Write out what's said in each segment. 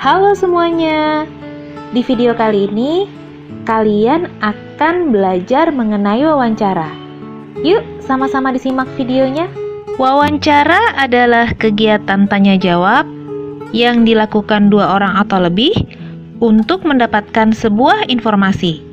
Halo semuanya. Di video kali ini, kalian akan belajar mengenai wawancara. Yuk, sama-sama disimak videonya. Wawancara adalah kegiatan tanya jawab yang dilakukan dua orang atau lebih untuk mendapatkan sebuah informasi.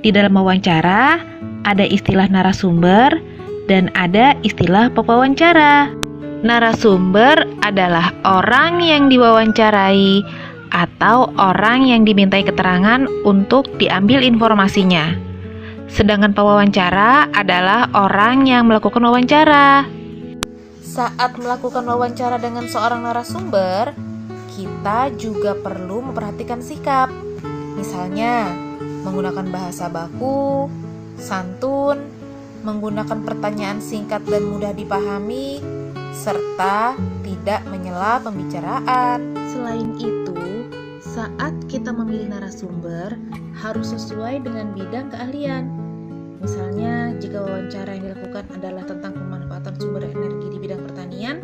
Di dalam wawancara, ada istilah narasumber dan ada istilah pewawancara. Narasumber adalah orang yang diwawancarai atau orang yang dimintai keterangan untuk diambil informasinya. Sedangkan pewawancara adalah orang yang melakukan wawancara. Saat melakukan wawancara dengan seorang narasumber, kita juga perlu memperhatikan sikap. Misalnya, menggunakan bahasa baku, santun, menggunakan pertanyaan singkat dan mudah dipahami, serta tidak menyela pembicaraan. Selain itu, saat kita memilih narasumber, harus sesuai dengan bidang keahlian. Misalnya, jika wawancara yang dilakukan adalah tentang pemanfaatan sumber energi di bidang pertanian,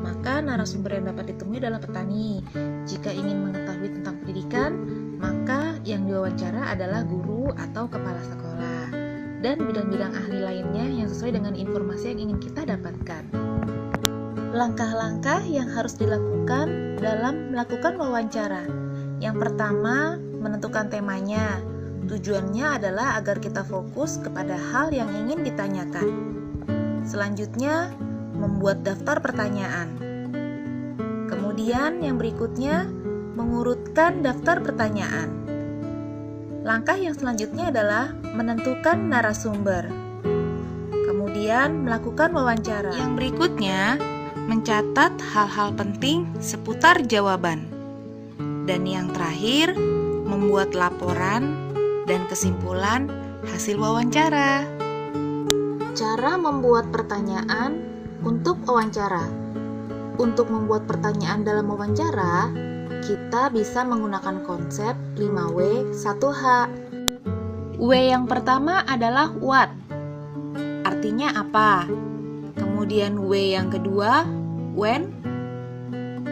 maka narasumber yang dapat ditemui adalah petani. Jika ingin mengetahui tentang pendidikan, maka yang diwawancara adalah guru atau kepala sekolah. Dan bidang-bidang ahli lainnya yang sesuai dengan informasi yang ingin kita dapatkan. Langkah-langkah yang harus dilakukan dalam melakukan wawancara. Yang pertama, menentukan temanya. Tujuannya adalah agar kita fokus kepada hal yang ingin ditanyakan. Selanjutnya, membuat daftar pertanyaan. Kemudian yang berikutnya, mengurutkan daftar pertanyaan. Langkah yang selanjutnya adalah menentukan narasumber. Kemudian melakukan wawancara. Yang berikutnya, mencatat hal-hal penting seputar jawaban. Dan yang terakhir, membuat laporan dan kesimpulan hasil wawancara. Cara membuat pertanyaan untuk wawancara. Untuk membuat pertanyaan dalam wawancara, kita bisa menggunakan konsep 5W 1H. W yang pertama adalah what, artinya apa. Kemudian W yang kedua, when,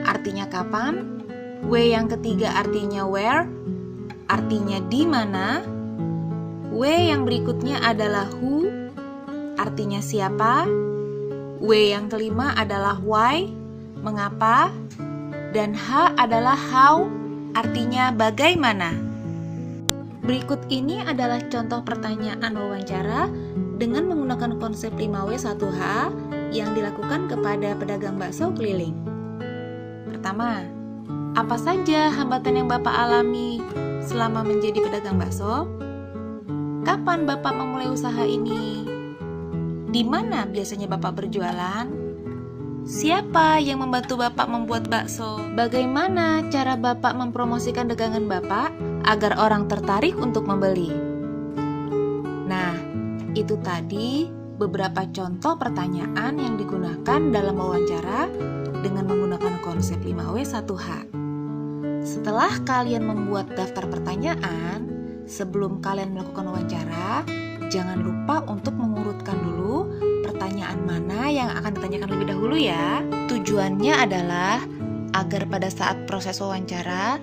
artinya kapan. W yang ketiga artinya where, artinya di mana. W yang berikutnya adalah who, artinya siapa. W yang kelima adalah why, mengapa. Dan H adalah how, artinya bagaimana. Berikut ini adalah contoh pertanyaan wawancara dengan menggunakan konsep 5W 1H yang dilakukan kepada pedagang bakso keliling. Pertama, apa saja hambatan yang Bapak alami selama menjadi pedagang bakso? Kapan Bapak memulai usaha ini? Di mana biasanya Bapak berjualan? Siapa yang membantu Bapak membuat bakso? Bagaimana cara Bapak mempromosikan dagangan Bapak agar orang tertarik untuk membeli? Nah, itu tadi beberapa contoh pertanyaan yang digunakan dalam wawancara dengan menggunakan konsep 5W 1H. Setelah kalian membuat daftar pertanyaan, sebelum kalian melakukan wawancara, jangan lupa untuk mengurutkan dulu pertanyaan mana yang akan ditanyakan lebih dahulu ya. Tujuannya adalah agar pada saat proses wawancara,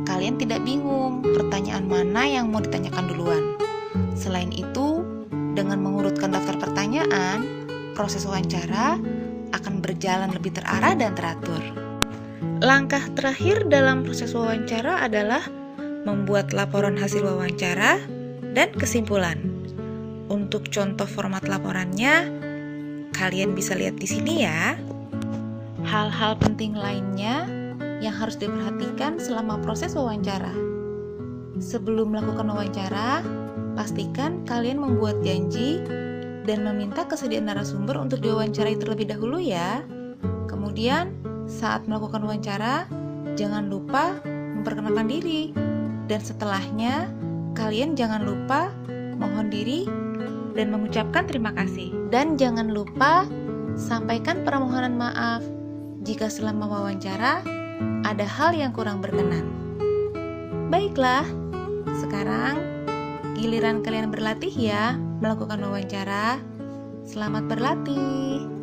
kalian tidak bingung pertanyaan mana yang mau ditanyakan duluan. Selain itu, dengan mengurutkan daftar pertanyaan, proses wawancara akan berjalan lebih terarah dan teratur. Langkah terakhir dalam proses wawancara adalah membuat laporan hasil wawancara dan kesimpulan. Untuk contoh format laporannya, kalian bisa lihat di sini ya. Hal-hal penting lainnya yang harus diperhatikan selama proses wawancara. Sebelum melakukan wawancara, pastikan kalian membuat janji dan meminta kesediaan narasumber untuk diwawancarai terlebih dahulu ya. Kemudian, saat melakukan wawancara, jangan lupa memperkenalkan diri. Dan setelahnya, kalian jangan lupa mohon diri dan mengucapkan terima kasih. Dan jangan lupa sampaikan permohonan maaf jika selama wawancara ada hal yang kurang berkenan. Baiklah, sekarang giliran kalian berlatih ya melakukan wawancara. Selamat berlatih.